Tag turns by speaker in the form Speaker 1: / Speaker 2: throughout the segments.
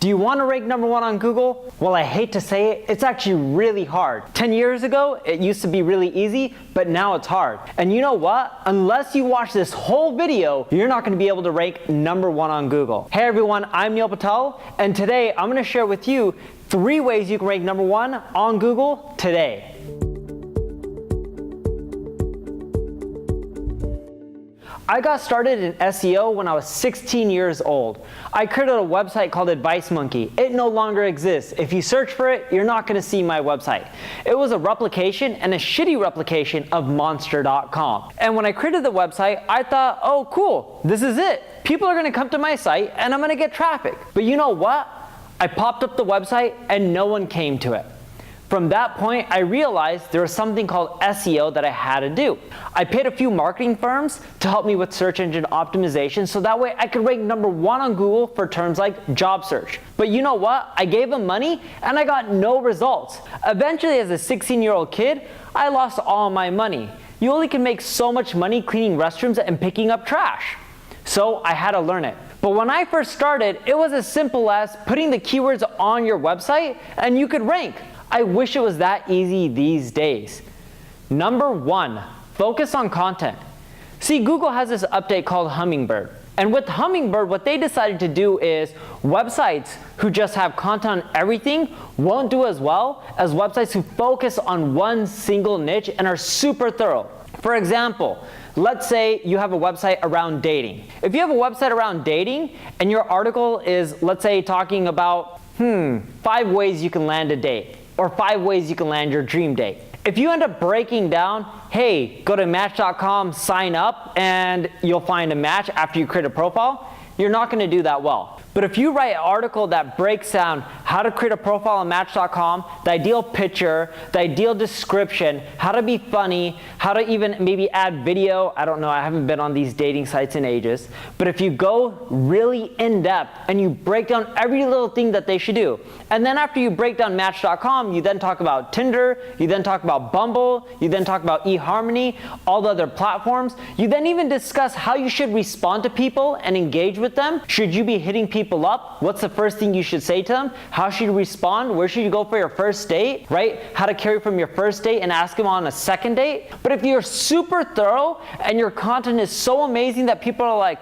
Speaker 1: Do you want to rank number one on Google? Well, I hate to say it, it's actually really hard. 10 years ago, it used to be really easy, but now it's hard. And you know what? Unless you watch this whole video, you're not going to be able to rank number one on Google. Hey everyone, I'm Neil Patel, and today I'm going to share with you 3 ways you can rank number one on Google today. I got started in SEO when I was 16 years old. I created a website called Advice Monkey. It no longer exists. If you search for it, you're not going to see my website. It was a replication and a shitty replication of monster.com. And when I created the website, I thought, oh cool, this is it. People are going to come to my site and I'm going to get traffic. But you know what? I popped up the website and no one came to it. From that point, I realized there was something called SEO that I had to do. I paid a few marketing firms to help me with search engine optimization so that way I could rank number one on Google for terms like job search. But you know what? I gave them money and I got no results. Eventually, as a 16-year-old kid, I lost all my money. You only can make so much money cleaning restrooms and picking up trash. So I had to learn it. But when I first started, it was as simple as putting the keywords on your website and you could rank. I wish it was that easy these days. Number 1, focus on content. See, Google has this update called Hummingbird. And with Hummingbird, what they decided to do is websites who just have content on everything won't do as well as websites who focus on one single niche and are super thorough. For example, let's say you have a website around dating. If you have a website around dating and your article is, let's say, talking about 5 ways you can land a date, or 5 ways you can land your dream date. If you end up breaking down, hey, go to match.com, sign up, and you'll find a match after you create a profile, you're not going to do that well. But if you write an article that breaks down how to create a profile on Match.com, the ideal picture, the ideal description, how to be funny, how to even maybe add video, I don't know, I haven't been on these dating sites in ages, but if you go really in depth and you break down every little thing that they should do, and then after you break down Match.com, you then talk about Tinder, you then talk about Bumble, you then talk about eHarmony, all the other platforms, you then even discuss how you should respond to people and engage with them. Should you be hitting people up? What's the first thing you should say to them? How should you respond? Where should you go for your first date, right? How to carry from your first date and ask them on a second date. But if you're super thorough and your content is so amazing that people are like,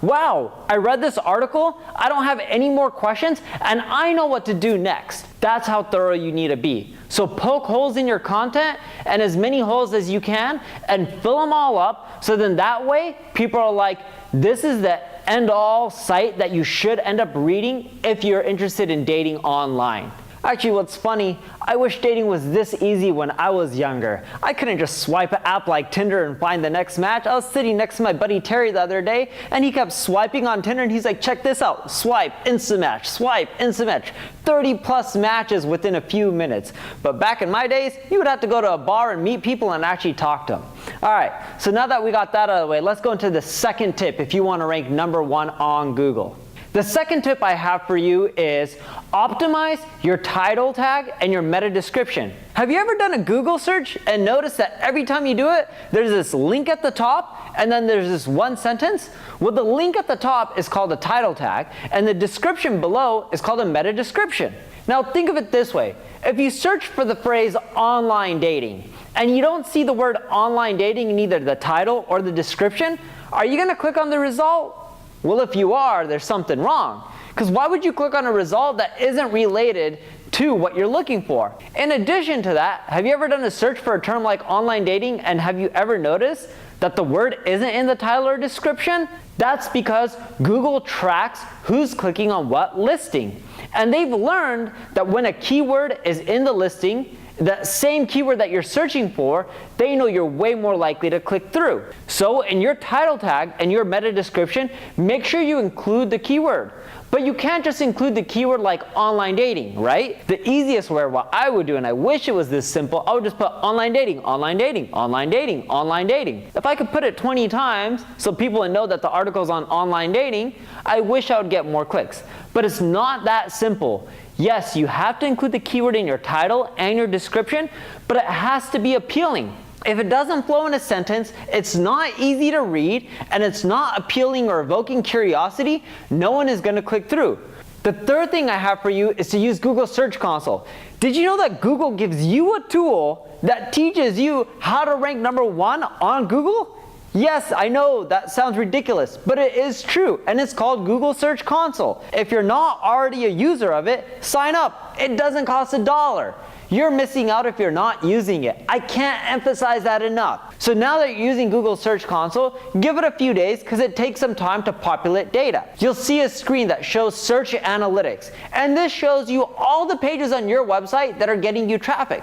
Speaker 1: wow, I read this article, I don't have any more questions, and I know what to do next. That's how thorough you need to be. So poke holes in your content and as many holes as you can and fill them all up so then that way people are like, this is the end-all site that you should end up reading if you're interested in dating online. Actually, what's funny, I wish dating was this easy when I was younger. I couldn't just swipe an app like Tinder and find the next match. I was sitting next to my buddy Terry the other day, and he kept swiping on Tinder, and he's like, check this out, swipe, instant match, swipe, instant match. 30 plus matches within a few minutes. But back in my days, you would have to go to a bar and meet people and actually talk to them. All right, so now that we got that out of the way, let's go into the second tip if you want to rank number one on Google. The second tip I have for you is optimize your title tag and your meta description. Have you ever done a Google search and noticed that every time you do it, there's this link at the top and then there's this one sentence? Well, the link at the top is called a title tag and the description below is called a meta description. Now think of it this way. If you search for the phrase online dating and you don't see the word online dating in either the title or the description, are you going to click on the result? Well, if you are, there's something wrong. Because why would you click on a result that isn't related to what you're looking for? In addition to that, have you ever done a search for a term like online dating and have you ever noticed that the word isn't in the title or description? That's because Google tracks who's clicking on what listing. And they've learned that when a keyword is in the listing, the same keyword that you're searching for, they know you're way more likely to click through. So in your title tag and your meta description, make sure you include the keyword. But you can't just include the keyword like online dating, right? The easiest way, what I would do, and I wish it was this simple, I would just put online dating, online dating, online dating, online dating. If I could put it 20 times so people would know that the article's on online dating, I wish I would get more clicks. But it's not that simple. Yes, you have to include the keyword in your title and your description, but it has to be appealing. If it doesn't flow in a sentence, it's not easy to read, and it's not appealing or evoking curiosity, no one is going to click through. The third thing I have for you is to use Google Search Console. Did you know that Google gives you a tool that teaches you how to rank number 1 on Google? Yes, I know that sounds ridiculous, but it is true, and it's called Google Search Console. If you're not already a user of it, sign up. It doesn't cost $1. You're missing out if you're not using it. I can't emphasize that enough. So now that you're using Google Search Console, give it a few days because it takes some time to populate data. You'll see a screen that shows search analytics, and this shows you all the pages on your website that are getting you traffic.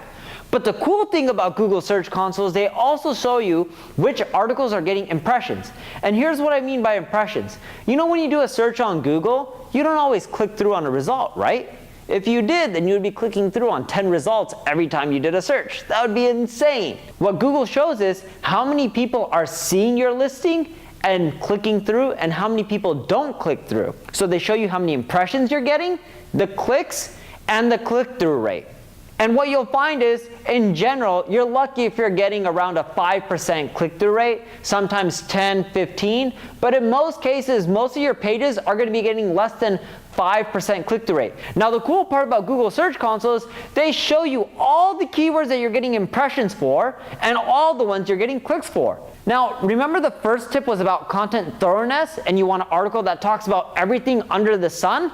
Speaker 1: But the cool thing about Google Search Console is they also show you which articles are getting impressions. And here's what I mean by impressions. You know when you do a search on Google, you don't always click through on a result, right? If you did, then you would be clicking through on 10 results every time you did a search. That would be insane. What Google shows is how many people are seeing your listing and clicking through and how many people don't click through. So they show you how many impressions you're getting, the clicks, and the click-through rate. And what you'll find is, in general, you're lucky if you're getting around a 5% click-through rate, sometimes 10, 15, but in most cases, most of your pages are going to be getting less than 5% click-through rate. Now, the cool part about Google Search Console is they show you all the keywords that you're getting impressions for and all the ones you're getting clicks for. Now, remember the first tip was about content thoroughness and you want an article that talks about everything under the sun?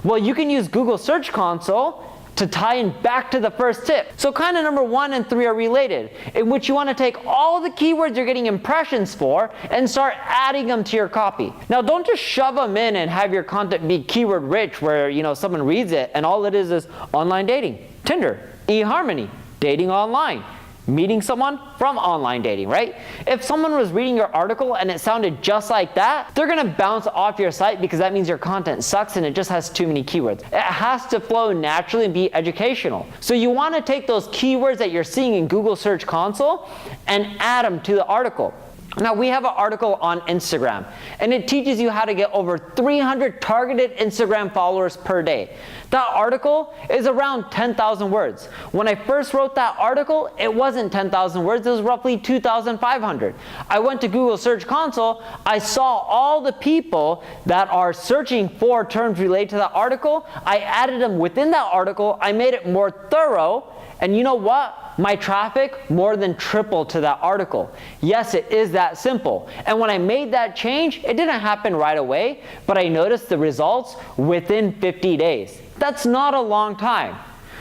Speaker 1: Well, you can use Google Search Console to tie in back to the first tip. So kind of number 1 and 3 are related, in which you want to take all the keywords you're getting impressions for and start adding them to your copy. Now don't just shove them in and have your content be keyword rich where someone reads it and all it is online dating, Tinder, eHarmony, dating online, meeting someone from online dating, right? If someone was reading your article and it sounded just like that, they're gonna bounce off your site because that means your content sucks and it just has too many keywords. It has to flow naturally and be educational. So you wanna take those keywords that you're seeing in Google Search Console and add them to the article. Now we have an article on Instagram and it teaches you how to get over 300 targeted Instagram followers per day. That article is around 10,000 words. When I first wrote that article, it wasn't 10,000 words, it was roughly 2,500. I went to Google Search Console, I saw all the people that are searching for terms related to that article, I added them within that article, I made it more thorough, and you know what? My traffic more than tripled to that article. Yes, it is that simple. And when I made that change, it didn't happen right away, but I noticed the results within 50 days. That's not a long time.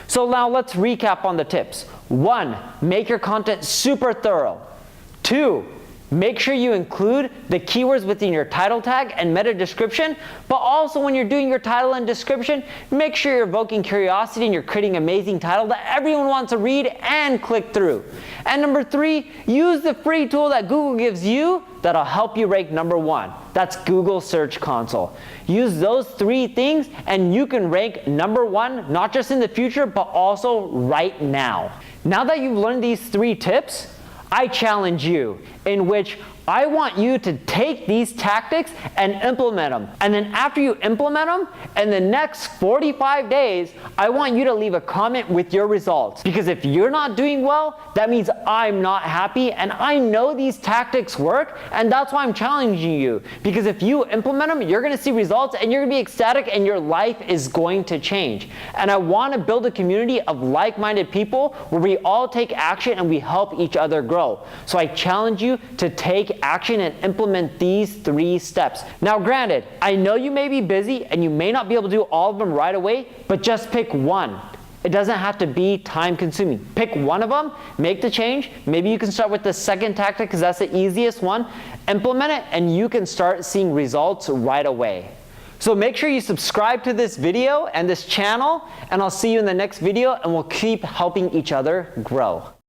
Speaker 1: So now let's recap on the tips. 1, make your content super thorough. 2, make sure you include the keywords within your title tag and meta description, but also when you're doing your title and description, make sure you're evoking curiosity and you're creating an amazing title that everyone wants to read and click through. And number 3, use the free tool that Google gives you that'll help you rank number 1. That's Google Search Console. Use those 3 things and you can rank number 1, not just in the future, but also right now. Now that you've learned these 3 tips, I challenge you, in which I want you to take these tactics and implement them. And then after you implement them, in the next 45 days, I want you to leave a comment with your results. Because if you're not doing well, that means I'm not happy, and I know these tactics work, and that's why I'm challenging you. Because if you implement them, you're gonna see results, and you're gonna be ecstatic, and your life is going to change. And I wanna build a community of like-minded people where we all take action and we help each other grow. So I challenge you to take action and implement these 3 steps. Now granted, I know you may be busy and you may not be able to do all of them right away, but just pick one. It doesn't have to be time consuming. Pick one of them, make the change. Maybe you can start with the second tactic because that's the easiest one. Implement it and you can start seeing results right away. So make sure you subscribe to this video and this channel, and I'll see you in the next video, and we'll keep helping each other grow.